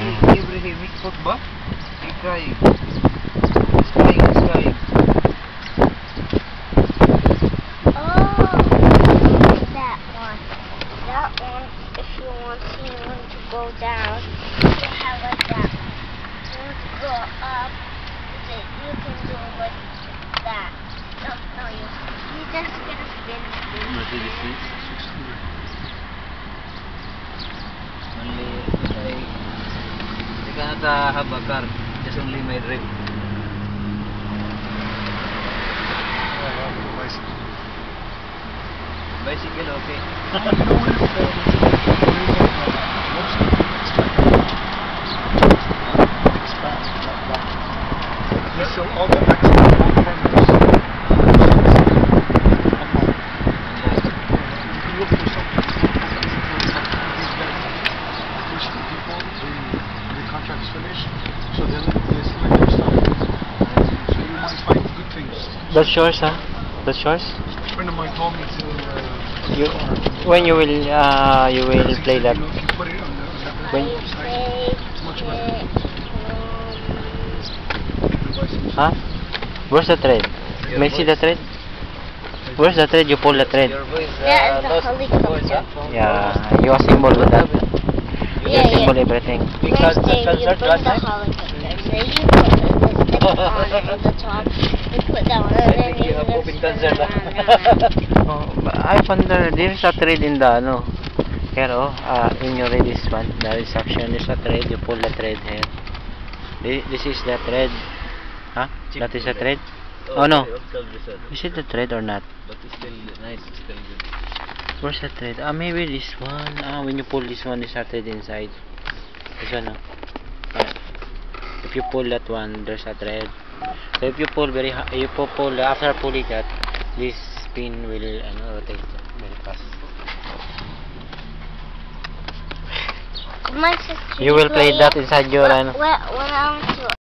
every week pot ba? Keep crying. He's crying, he's crying. Oh, that one. That one, if you want him to go down, you have like that. If you want to go up, you can do like that. No, you just gonna spin. Only, you cannot have a car, just only my drip. Bicycle, okay. So all the expat farmers look for something people, the contract's finished, so then they select their stuff. So you might find good things. That's yours, huh? That's yours? A friend of mine told me to When you will play that? You know, if you put it on the When? website, it's much better. Huh? Where's the thread? May I see the thread? Where's the thread? You pull the thread. Your voice, That is the lost helicopter. voice, huh? Yeah, you assemble with that. You Yeah, assemble yeah. everything. Because the You concert put last the night? helicopter, so you put the stick on the top, you put that one, and then think you you have just open spin concert, around. Oh, I wonder, there's a thread in the ano. Here, oh, when you read this one, there is section, there's a thread, you pull the thread here. This is the thread. Huh? That is the thread? Oh no. Is it the thread or not? But it's still nice, it's still good. Where's the thread? Maybe this one. When you pull this one, there's a thread inside. This one, no? If you pull that one, there's a thread. So if you pull after pulling that, this pin will rotate very fast. My sister You will play that inside your when I went to